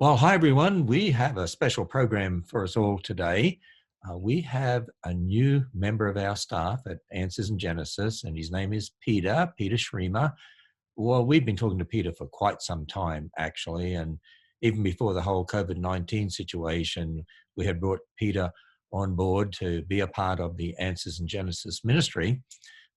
Well, hi everyone. We have a special program for us all today. We have a new member of our staff at Answers in Genesis, and his name is Peter Schremer. Well, we've been talking to Peter for quite some time, actually, and even before the whole COVID-19 situation, we had brought Peter on board to be a part of the Answers in Genesis ministry.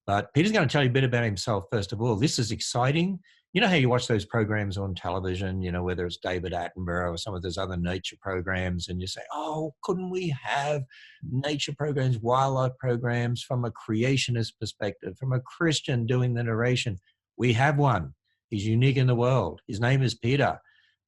But Peter's going to tell you a bit about himself, first of all. This is exciting. You know how you watch those programs on television, whether it's David Attenborough or some of those other nature programs, and you say, oh, couldn't we have nature programs, wildlife programs from a creationist perspective, from a Christian doing the narration? We have one. He's unique in the world. His name is Peter.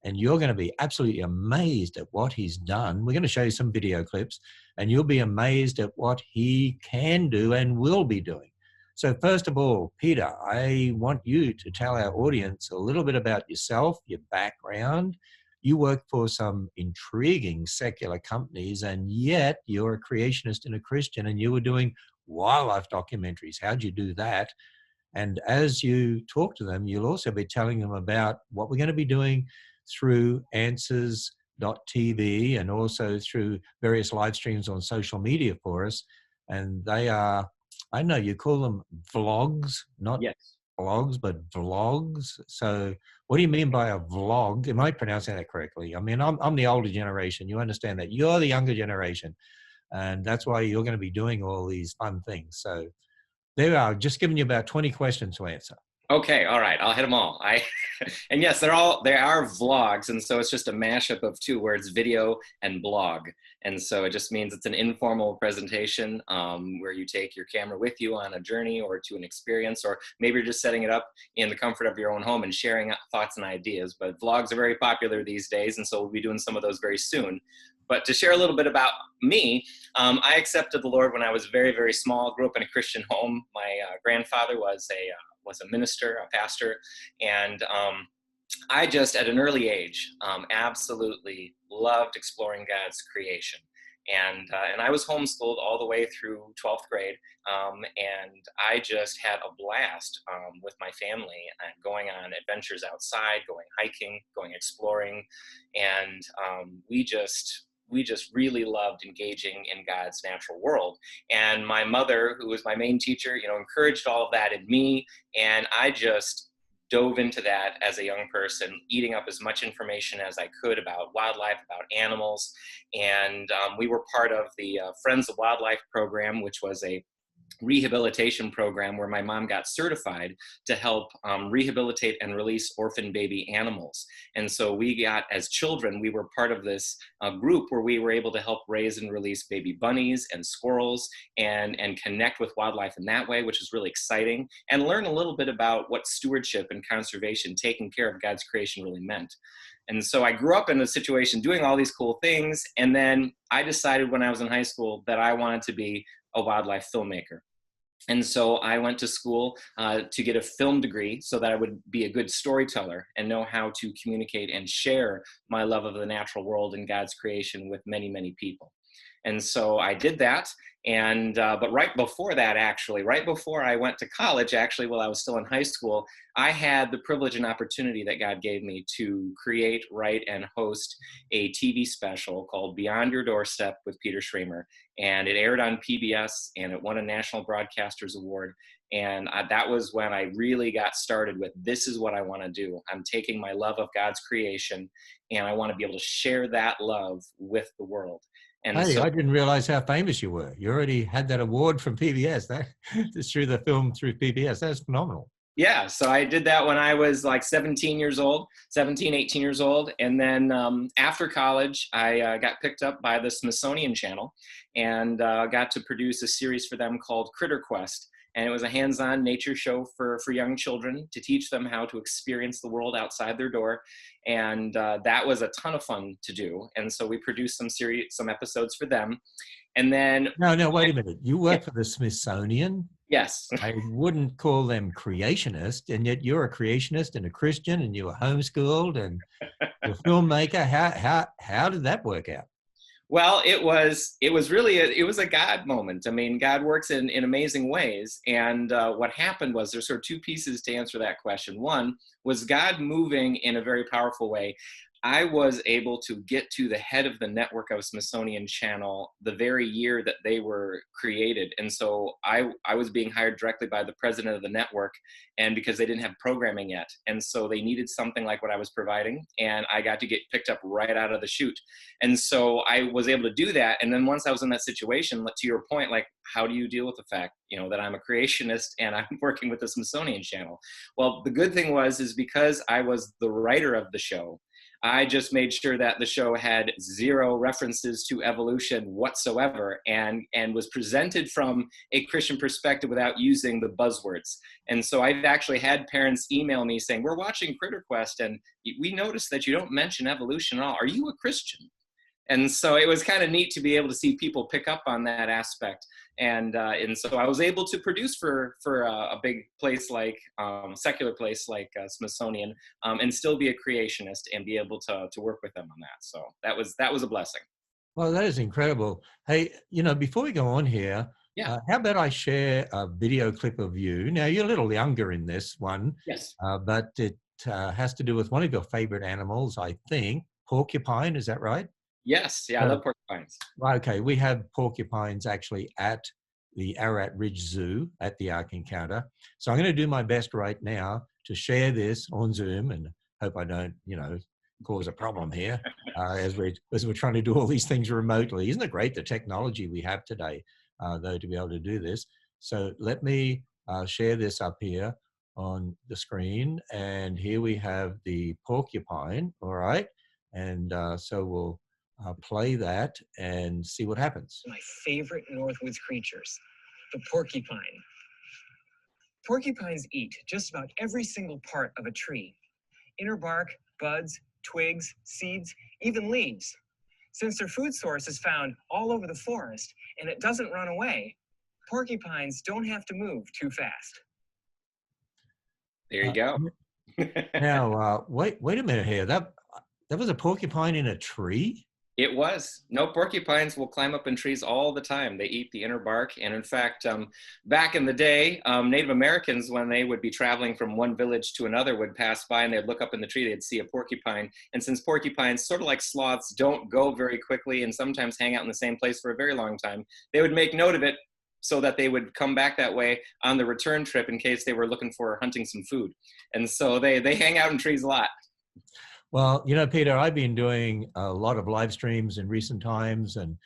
And you're going to be absolutely amazed at what he's done. We're going to show you some video clips, and you'll be amazed at what he can do and will be doing. So first of all, Peter, I want you to tell our audience a little bit about yourself, your background. You work for some intriguing secular companies, and yet you're a creationist and a Christian, and you were doing wildlife documentaries. How'd you do that? And as you talk to them, you'll also be telling them about what we're going to be doing through answers.tv and also through various live streams on social media for us. And they are, I know you call them vlogs, not Yes. blogs, but vlogs. So what do you mean by a vlog? Am I pronouncing that correctly? I mean, I'm the older generation. You understand that. You're the younger generation. And that's why you're going to be doing all these fun things. So there we are, just giving you about 20 questions to answer. Okay, all right, I'll hit them all. And yes, they are vlogs, and so it's just a mashup of two words, video and blog. And so it just means it's an informal presentation where you take your camera with you on a journey or to an experience, or maybe you're just setting it up in the comfort of your own home and sharing thoughts and ideas. But vlogs are very popular these days, and so we'll be doing some of those very soon. But to share a little bit about me, I accepted the Lord when I was very, very small. Grew up in a Christian home. My grandfather was a minister, a pastor, and I just, at an early age, absolutely loved exploring God's creation. And I was homeschooled all the way through 12th grade, and I just had a blast with my family and going on adventures outside, going hiking, going exploring, and we just really loved engaging in God's natural world. And my mother, who was my main teacher, encouraged all of that in me. And I just dove into that as a young person, eating up as much information as I could about wildlife, about animals. And we were part of the Friends of Wildlife program, which was a rehabilitation program where my mom got certified to help rehabilitate and release orphan baby animals. And so we got, as children, we were part of this group where we were able to help raise and release baby bunnies and squirrels and connect with wildlife in that way, which is really exciting, and learn a little bit about what stewardship and conservation, taking care of God's creation, really meant. And so I grew up in a situation doing all these cool things. And then I decided when I was in high school that I wanted to be a wildlife filmmaker. And so I went to school to get a film degree so that I would be a good storyteller and know how to communicate and share my love of the natural world and God's creation with many, many people. And so I did that. And but right before that, actually, right before I went to college, actually, while I was still in high school, I had the privilege and opportunity that God gave me to create, write, and host a TV special called Beyond Your Doorstep with Peter Schremer. And it aired on PBS, and it won a National Broadcasters Award. And that was when I really got started with, this is what I want to do. I'm taking my love of God's creation, and I want to be able to share that love with the world. And Hey, so, I didn't realize how famous you were. You already had that award from PBS. That's through the film through PBS. That's phenomenal. yeah, so I did that when I was like 18 years old. And then after college, I got picked up by the Smithsonian Channel and got to produce a series for them called Critter Quest. And it was a hands-on nature show for young children to teach them how to experience the world outside their door. And that was a ton of fun to do. And so we produced some episodes for them. And then... No, wait a minute. You work Yeah. for the Smithsonian? Yes. I wouldn't call them creationist, and yet you're a creationist and a Christian, and you were homeschooled and you're a filmmaker. How did that work out? Well, it was really a God moment. I mean, God works in amazing ways. And what happened was, there's sort of two pieces to answer that question. One was God moving in a very powerful way. I was able to get to the head of the network of Smithsonian Channel the very year that they were created. And so I was being hired directly by the president of the network, and because they didn't have programming yet. And so they needed something like what I was providing, and I got to get picked up right out of the chute. And so I was able to do that. And then once I was in that situation, to your point, like, how do you deal with the fact, that I'm a creationist and I'm working with the Smithsonian Channel? Well, the good thing is because I was the writer of the show, I just made sure that the show had zero references to evolution whatsoever, and was presented from a Christian perspective without using the buzzwords. And so I've actually had parents email me saying, we're watching Critter Quest and we noticed that you don't mention evolution at all. Are you a Christian? And so it was kind of neat to be able to see people pick up on that aspect. And so I was able to produce for a big place like secular place like Smithsonian, and still be a creationist and be able to work with them on that. So that was a blessing. Well, that is incredible. Hey, before we go on here, Yeah. how about I share a video clip of you? Now, you're a little younger in this one, Yes. but it has to do with one of your favorite animals, I think, porcupine. Is that right? Yes. Yeah, I love porcupines. Okay, we have porcupines actually at the Ararat Ridge Zoo at the Ark Encounter. So I'm going to do my best right now to share this on Zoom, and hope I don't, cause a problem here as we're trying to do all these things remotely. Isn't it great, the technology we have today, though, to be able to do this? So let me share this up here on the screen, and here we have the porcupine. All right, and so we'll play that and see what happens. My favorite Northwoods creatures, the porcupine. Porcupines eat just about every single part of a tree. Inner bark, buds, twigs, seeds, even leaves. Since their food source is found all over the forest and it doesn't run away, porcupines don't have to move too fast. There you go. Now, wait a minute here. That was a porcupine in a tree? It was. No, porcupines will climb up in trees all the time. They eat the inner bark. And in fact, back in the day, Native Americans, when they would be traveling from one village to another, would pass by and they'd look up in the tree, they'd see a porcupine. And since porcupines, sort of like sloths, don't go very quickly and sometimes hang out in the same place for a very long time, they would make note of it so that they would come back that way on the return trip in case they were looking for hunting some food. And so they hang out in trees a lot. Well, Peter, I've been doing a lot of live streams in recent times, and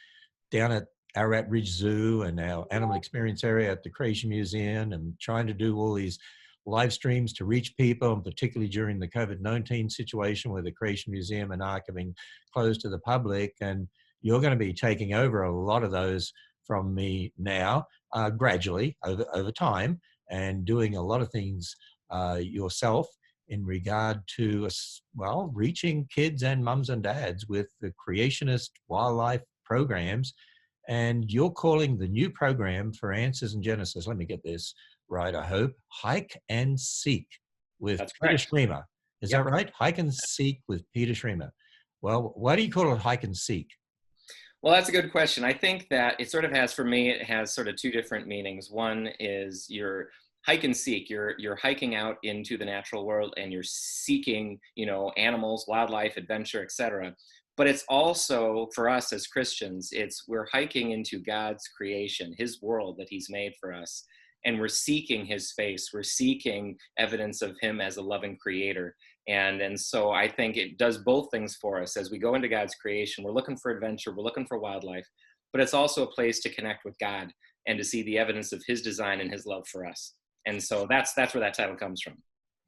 down at Ararat Ridge Zoo and our animal experience area at the Creation Museum, and trying to do all these live streams to reach people, and particularly during the COVID-19 situation where the Creation Museum and Ark have been closed to the public. And you're going to be taking over a lot of those from me now, gradually over time, and doing a lot of things yourself in regard to, reaching kids and mums and dads with the creationist wildlife programs. And you're calling the new program for Answers in Genesis, let me get this right, I hope, Hike and Seek with Peter Schremer. Is that right? Hike and Seek with Peter Schremer. Well, why do you call it Hike and Seek? Well, that's a good question. I think that it sort of has, for me, it has sort of two different meanings. One is your hike and seek. You're hiking out into the natural world and you're seeking, animals, wildlife, adventure, etc. But it's also, for us as Christians, we're hiking into God's creation, his world that he's made for us. And we're seeking his face. We're seeking evidence of him as a loving creator. And so I think it does both things for us. As we go into God's creation, we're looking for adventure, we're looking for wildlife, but it's also a place to connect with God and to see the evidence of his design and his love for us. And so that's where that title comes from.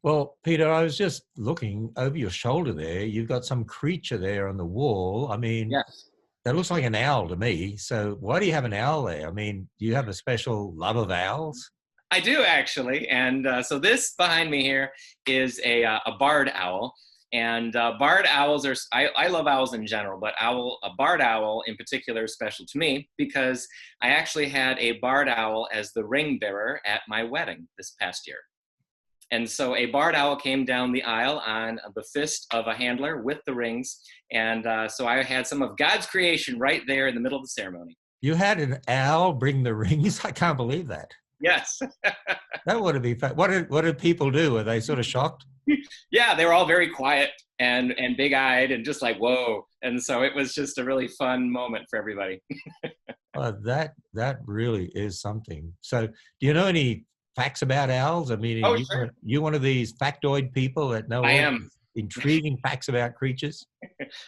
Well, Peter, I was just looking over your shoulder there. You've got some creature there on the wall. I mean, yes. That looks like an owl to me. So why do you have an owl there? I mean, do you have a special love of owls? I do, actually. And so this behind me here is a barred owl. And barred owls are, I love owls in general, but a barred owl in particular is special to me because I actually had a barred owl as the ring bearer at my wedding this past year. And so a barred owl came down the aisle on the fist of a handler with the rings. And so I had some of God's creation right there in the middle of the ceremony. You had an owl bring the rings? I can't believe that. Yes. That would be fun. What did people do? Were they sort of shocked? Yeah, they were all very quiet and big-eyed and just like, whoa. And so it was just a really fun moment for everybody. That really is something. So do you know any facts about owls? I mean, Oh, sure. you one of these factoid people that know I all am. these intriguing facts about creatures?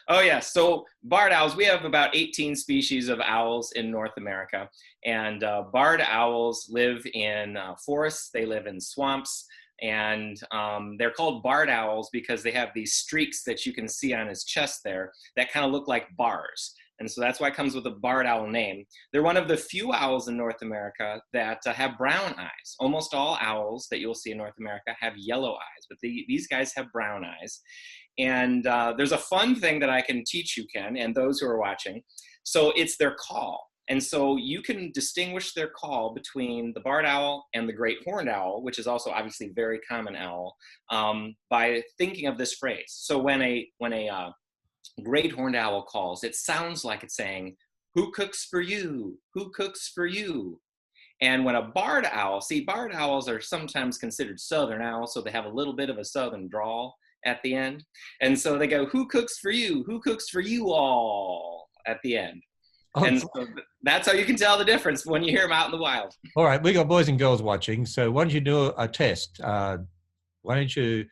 Oh, yeah. So barred owls, we have about 18 species of owls in North America. And barred owls live in forests, they live in swamps. And they're called barred owls because they have these streaks that you can see on his chest there that kind of look like bars. And so that's why it comes with a barred owl name. They're one of the few owls in North America that have brown eyes. Almost all owls that you'll see in North America have yellow eyes, but these guys have brown eyes. And there's a fun thing that I can teach you, Ken, and those who are watching. So it's their call. And so you can distinguish their call between the barred owl and the great horned owl, which is also obviously a very common owl, by thinking of this phrase. So when a great horned owl calls, it sounds like it's saying, "Who cooks for you? Who cooks for you?" And when a barred owl, see, barred owls are sometimes considered southern owls, so they have a little bit of a southern drawl at the end. And so they go, "Who cooks for you? Who cooks for you all?" at the end. Oh, And so that's how you can tell the difference when you hear them out in the wild. all right, we got boys and girls watching. So why don't you do a test? Why don't you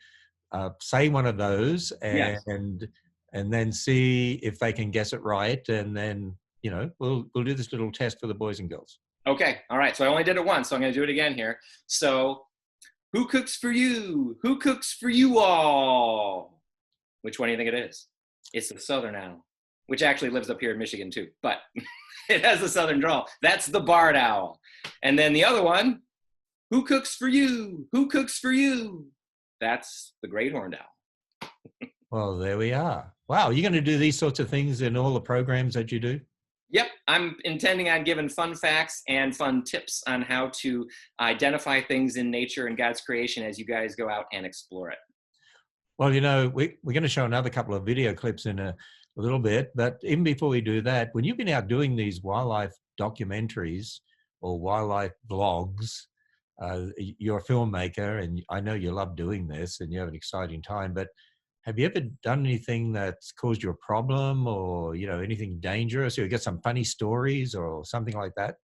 say one of those Yes. and then see if they can guess it right, and then we'll do this little test for the boys and girls. Okay. All right. So I only did it once, so I'm going to do it again here. So, who cooks for you? Who cooks for you all? Which one do you think it is? It's the southern owl, which actually lives up here in Michigan too, but it has a southern drawl. That's the barred owl. And then the other one, who cooks for you? Who cooks for you? That's the great horned owl. Well, there we are. Wow, you're going to do these sorts of things in all the programs that you do? Yep, I'm intending on giving fun facts and fun tips on how to identify things in nature and God's creation as you guys go out and explore it. Well, we're going to show another couple of video clips in a little bit, but even before we do that, when you've been out doing these wildlife documentaries or wildlife vlogs, you're a filmmaker, and I know you love doing this and you have an exciting time, but have you ever done anything that's caused you a problem, or, anything dangerous, or you get some funny stories or something like that?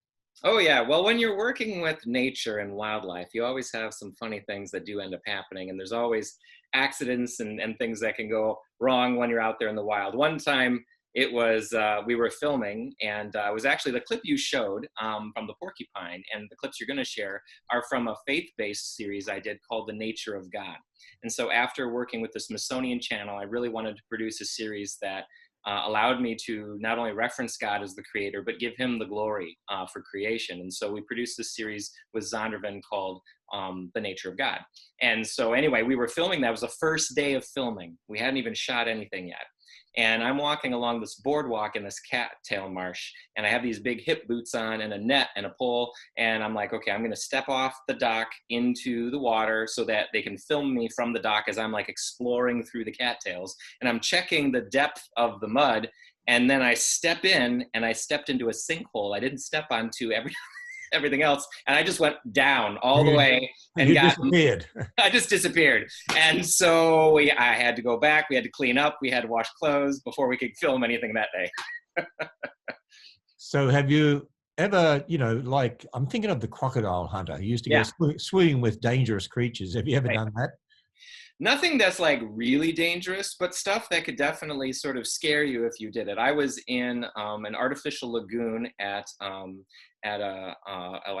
Oh, yeah. Well, when you're working with nature and wildlife, you always have some funny things that do end up happening. And there's always accidents and things that can go wrong when you're out there in the wild. One time it was, we were filming, and it was actually the clip you showed from the Porcupine. And the clips you're going to share are from a faith-based series I did called The Nature of God. And so after working with the Smithsonian Channel, I really wanted to produce a series that allowed me to not only reference God as the creator, but give him the glory for creation. And so we produced this series with Zondervan called The Nature of God. And so anyway, we were filming. That was the first day of filming. We hadn't even shot anything yet. And I'm walking along this boardwalk in this cattail marsh, and I have these big hip boots on and a net and a pole. And I'm like, okay, I'm going to step off the dock into the water so that they can film me from the dock as I'm like exploring through the cattails. And I'm checking the depth of the mud. And then I step in, and I stepped into a sinkhole. I didn't step onto everything else, and I just went down all the way and disappeared. I just disappeared. And so I had to go back. We had to clean up. We had to wash clothes before we could film anything that day. So have you ever, like, I'm thinking of the crocodile hunter who used to go swimming with dangerous creatures. Have you ever done that? Nothing that's like really dangerous, but stuff that could definitely sort of scare you if you did it. I was in an artificial lagoon at a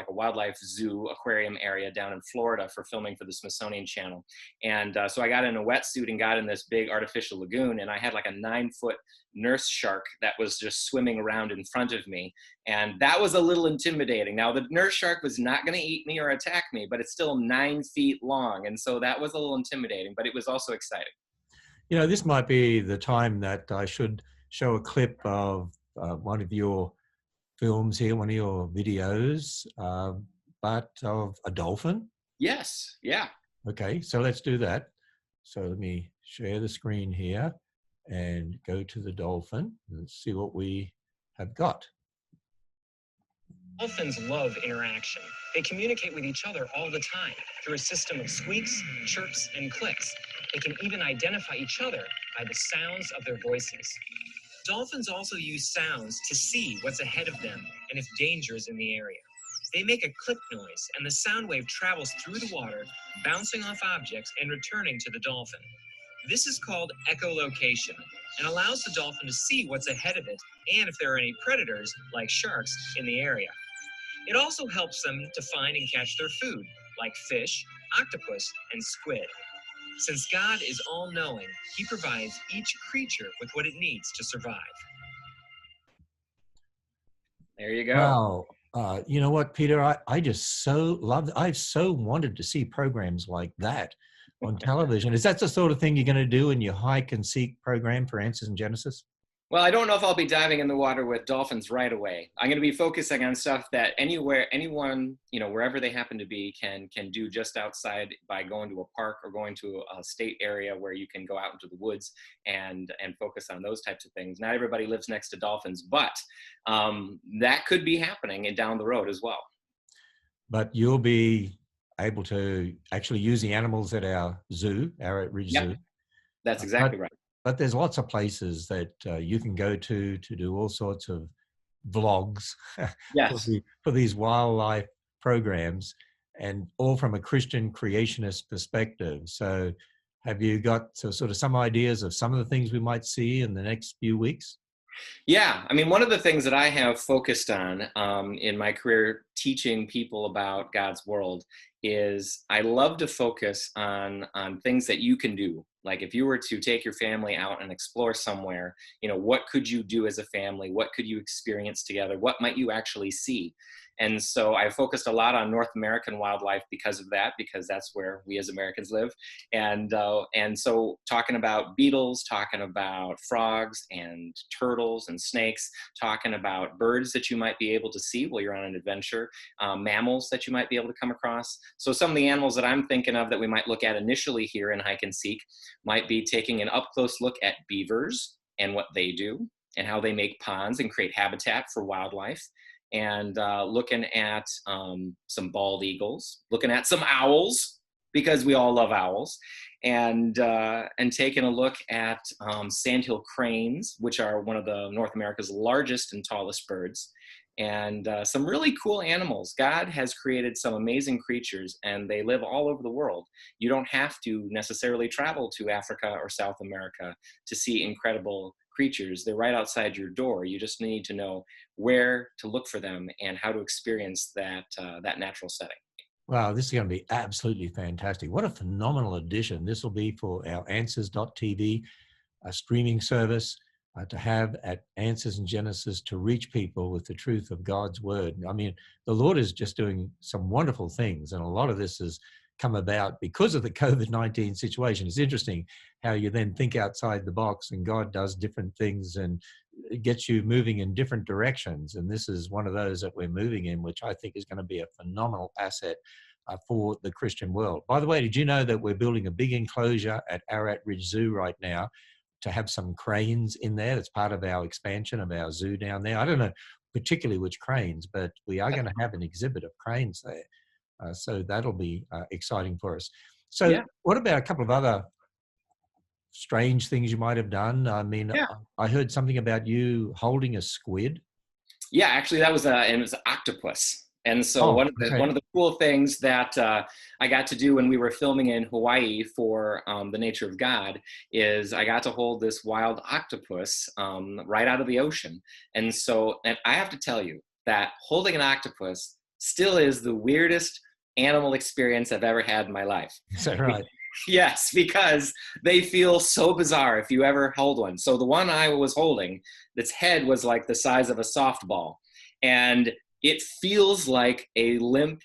wildlife zoo aquarium area down in Florida for filming for the Smithsonian Channel. And so I got in a wetsuit and got in this big artificial lagoon, and I had like a 9-foot nurse shark that was just swimming around in front of me. And that was a little intimidating. Now, the nurse shark was not going to eat me or attack me, but it's still 9 feet long. And so that was a little intimidating, but it was also exciting. This might be the time that I should show a clip of one of your films here, one of your videos, but of a dolphin. Yes. Yeah. Okay, so let's do that. So let me share the screen here and go to the dolphin and see what we have got. Dolphins love interaction. They communicate with each other all the time through a system of squeaks, chirps, and clicks. They can even identify each other by the sounds of their voices. Dolphins also use sounds to see what's ahead of them and if danger is in the area. They make a click noise, and the sound wave travels through the water, bouncing off objects and returning to the dolphin. This is called echolocation and allows the dolphin to see what's ahead of it and if there are any predators, like sharks, in the area. It also helps them to find and catch their food, like fish, octopus, and squid. Since God is all-knowing, he provides each creature with what it needs to survive. There you go. Wow. You know what, Peter? I just so love, I've so wanted to see programs like that on television. Is that the sort of thing you're going to do in your hike and seek program for Answers in Genesis? Well, I don't know if I'll be diving in the water with dolphins right away. I'm going to be focusing on stuff that anyone, wherever they happen to be, can do just outside by going to a park or going to a state area where you can go out into the woods and focus on those types of things. Not everybody lives next to dolphins, but that could be happening and down the road as well. But you'll be able to actually use the animals at our zoo, our Refuge Zoo. That's exactly right. But there's lots of places that you can go to do all sorts of vlogs yes. for these wildlife programs, and all from a Christian creationist perspective. So have you got sort of some ideas of some of the things we might see in the next few weeks? Yeah, I mean, one of the things that I have focused on in my career teaching people about God's world is I love to focus on things that you can do. Like if you were to take your family out and explore somewhere, what could you do as a family? What could you experience together? What might you actually see? And so I focused a lot on North American wildlife because of that, because that's where we as Americans live. And so talking about beetles, talking about frogs and turtles and snakes, talking about birds that you might be able to see while you're on an adventure, mammals that you might be able to come across. So some of the animals that I'm thinking of that we might look at initially here in Hike and Seek might be taking an up-close look at beavers and what they do and how they make ponds and create habitat for wildlife. And looking at some bald eagles, looking at some owls, because we all love owls, and taking a look at sandhill cranes, which are one of North America's largest and tallest birds, and some really cool animals. God has created some amazing creatures, and they live all over the world. You don't have to necessarily travel to Africa or South America to see incredible creatures. They're right outside your door. You just need to know where to look for them and how to experience that natural setting. Wow, this is going to be absolutely fantastic. What a phenomenal addition this will be for our Answers.tv, a streaming service to have at Answers in Genesis, to reach people with the truth of God's word. I mean, the Lord is just doing some wonderful things, and a lot of this has come about because of the COVID-19 situation. It's interesting how you then think outside the box, and God does different things and it gets you moving in different directions. And this is one of those that we're moving in, which I think is going to be a phenomenal asset for the Christian world. By the way, did you know that we're building a big enclosure at Ararat Ridge Zoo right now to have some cranes in there? That's part of our expansion of our zoo down there. I don't know particularly which cranes, but we are going to have an exhibit of cranes there. So that'll be exciting for us. So what about a couple of other strange things you might have done? I mean, I heard something about you holding a squid. Yeah, actually it was an octopus. And so one of the cool things that I got to do when we were filming in Hawaii for The Nature of God is I got to hold this wild octopus right out of the ocean. And I have to tell you that holding an octopus still is the weirdest animal experience I've ever had in my life. Is that right? Yes, because they feel so bizarre if you ever hold one. So the one I was holding, its head was like the size of a softball. And it feels like a limp,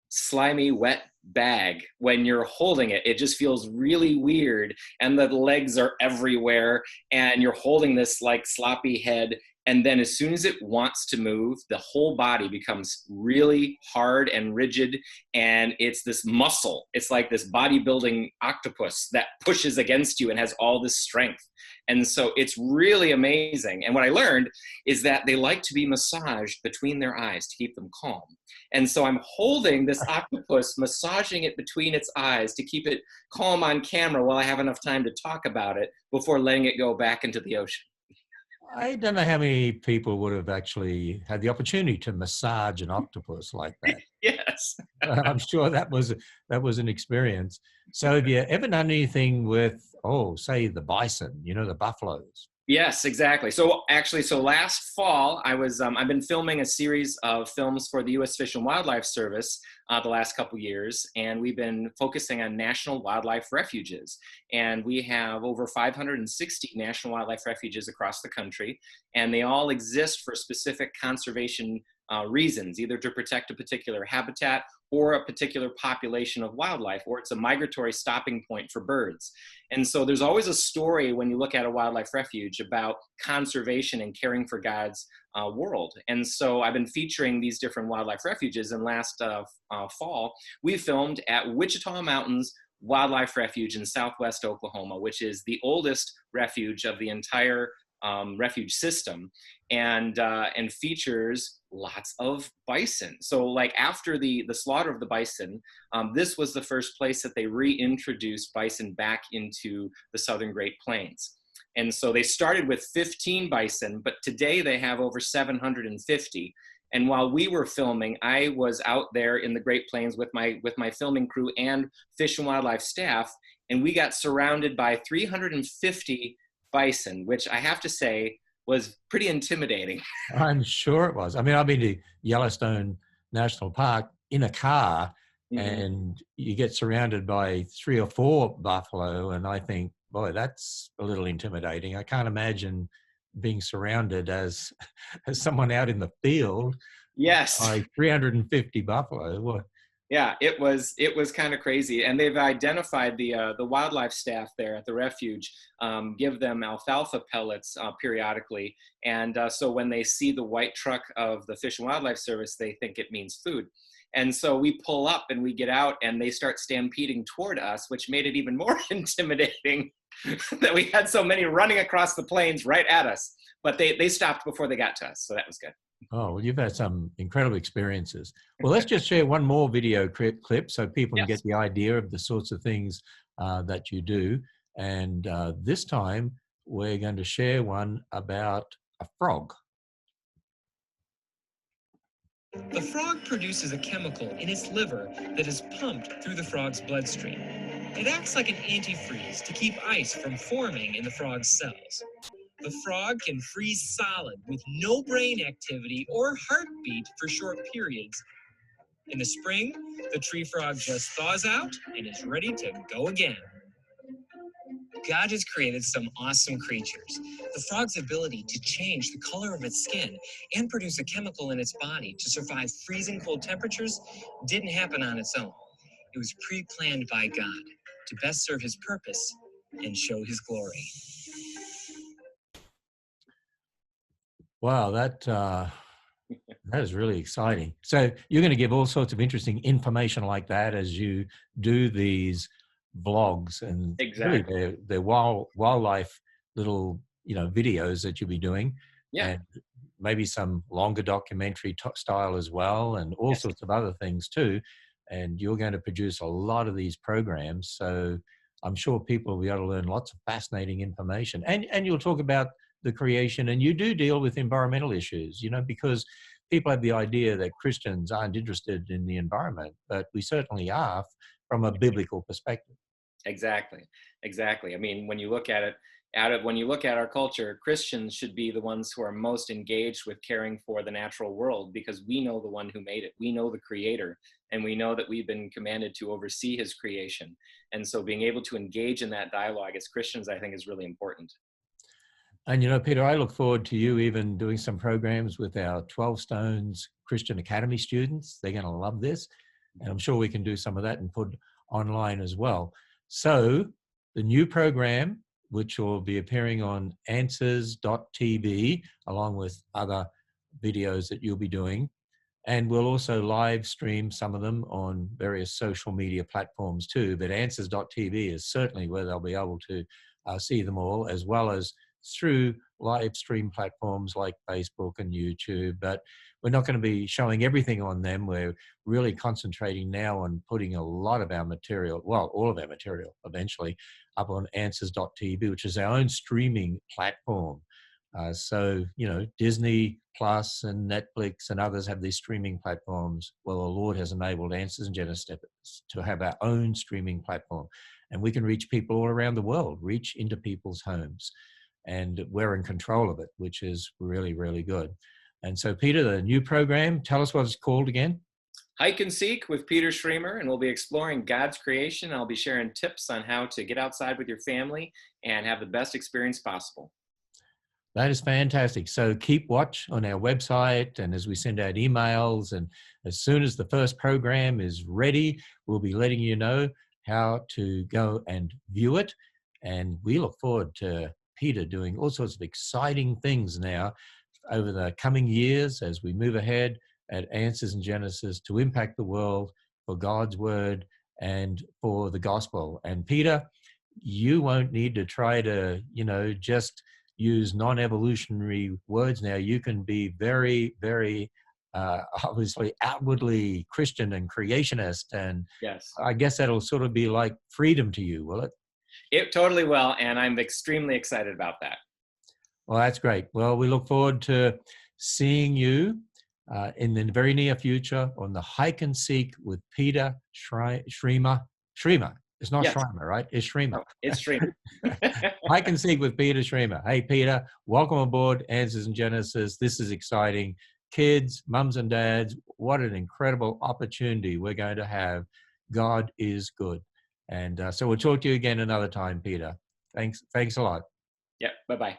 slimy, wet bag when you're holding it. It just feels really weird. And the legs are everywhere. And you're holding this like sloppy head. And then as soon as it wants to move, the whole body becomes really hard and rigid. And it's this muscle. It's like this bodybuilding octopus that pushes against you and has all this strength. And so it's really amazing. And what I learned is that they like to be massaged between their eyes to keep them calm. And so I'm holding this octopus, massaging it between its eyes to keep it calm on camera while I have enough time to talk about it before letting it go back into the ocean. I don't know how many people would have actually had the opportunity to massage an octopus like that. Yes. I'm sure that was an experience. So have you ever done anything with, say the bison, the buffaloes? Yes, exactly. So actually, last fall, I've been filming a series of films for the U.S. Fish and Wildlife Service the last couple years, and we've been focusing on national wildlife refuges. And we have over 560 national wildlife refuges across the country, and they all exist for specific conservation reasons, either to protect a particular habitat or a particular population of wildlife, or it's a migratory stopping point for birds. And so there's always a story when you look at a wildlife refuge about conservation and caring for God's world. And so I've been featuring these different wildlife refuges, and last fall, we filmed at Wichita Mountains Wildlife Refuge in Southwest Oklahoma, which is the oldest refuge of the entire refuge system, and features lots of bison. So like after the slaughter of the bison, this was the first place that they reintroduced bison back into the Southern Great Plains. And so they started with 15 bison, but today they have over 750. And while we were filming, I was out there in the Great Plains with my filming crew and Fish and Wildlife staff, and we got surrounded by 350 bison, which I have to say was pretty intimidating. I'm sure it was. I mean, I've been to Yellowstone National Park in a car, and you get surrounded by 3 or 4 buffalo, and I think, boy, that's a little intimidating. I can't imagine being surrounded as someone out in the field. Yes. By 350 buffalo. What? Yeah, it was kind of crazy. And they've identified the wildlife staff there at the refuge, give them alfalfa pellets periodically. And so when they see the white truck of the Fish and Wildlife Service, they think it means food. And so we pull up and we get out and they start stampeding toward us, which made it even more intimidating that we had so many running across the plains right at us. But they stopped before they got to us. So that was good. Oh, well, you've had some incredible experiences. Well, let's just share one more video clip so people can get the idea of the sorts of things that you do. And this time, we're going to share one about a frog. The frog produces a chemical in its liver that is pumped through the frog's bloodstream. It acts like an antifreeze to keep ice from forming in the frog's cells. The frog can freeze solid with no brain activity or heartbeat for short periods. In the spring, the tree frog just thaws out and is ready to go again. God has created some awesome creatures. The frog's ability to change the color of its skin and produce a chemical in its body to survive freezing cold temperatures didn't happen on its own. It was pre-planned by God to best serve his purpose and show his glory. Wow, that is really exciting. So you're going to give all sorts of interesting information like that as you do these vlogs, and exactly really they're wildlife little videos that you'll be doing, and maybe some longer documentary style as well, and all sorts of other things too. And you're going to produce a lot of these programs, so I'm sure people will be able to learn lots of fascinating information. And you'll talk about the creation, and you do deal with environmental issues, because people have the idea that Christians aren't interested in the environment, but we certainly are from a biblical perspective. Exactly. I mean, when you look at it, when you look at our culture, Christians should be the ones who are most engaged with caring for the natural world, because we know the one who made it. We know the creator, and we know that we've been commanded to oversee his creation. And so being able to engage in that dialogue as Christians, I think, is really important. And, Peter, I look forward to you even doing some programs with our 12 Stones Christian Academy students. They're going to love this. And I'm sure we can do some of that and put online as well. So the new program which will be appearing on answers.tv, along with other videos that you'll be doing. And we'll also live stream some of them on various social media platforms too. But answers.tv is certainly where they'll be able to see them all, as well as through live stream platforms like Facebook and YouTube. But we're not going to be showing everything on them. We're really concentrating now on putting a lot of our material, well, all of our material eventually, up on answers.tv, which is our own streaming platform. So, Disney Plus and Netflix and others have these streaming platforms. Well, the Lord has enabled Answers in Genesis to have our own streaming platform. And we can reach people all around the world, reach into people's homes. And we're in control of it, which is really, really good. And so, Peter, the new program, tell us what it's called again. Hike and Seek with Peter Schremer, and we'll be exploring God's creation. I'll be sharing tips on how to get outside with your family and have the best experience possible. That is fantastic. So keep watch on our website, and as we send out emails, and as soon as the first program is ready, we'll be letting you know how to go and view it. And we look forward to Peter doing all sorts of exciting things now over the coming years as we move ahead at Answers in Genesis to impact the world for God's word and for the gospel. And Peter, you won't need to try to, just use non-evolutionary words now. You can be very, very obviously outwardly Christian and creationist. And yes, I guess that'll sort of be like freedom to you, will it? It totally will. And I'm extremely excited about that. Well, that's great. Well, we look forward to seeing you in the very near future on the Hike and Seek with Peter Schremer. Schremer. It's not Schremer, right? It's Schremer. No, it's Schremer. Hike and Seek with Peter Schremer. Hey, Peter, welcome aboard Answers in Genesis. This is exciting. Kids, mums and dads, what an incredible opportunity we're going to have. God is good. And so we'll talk to you again another time, Peter. Thanks a lot. Yeah, bye-bye.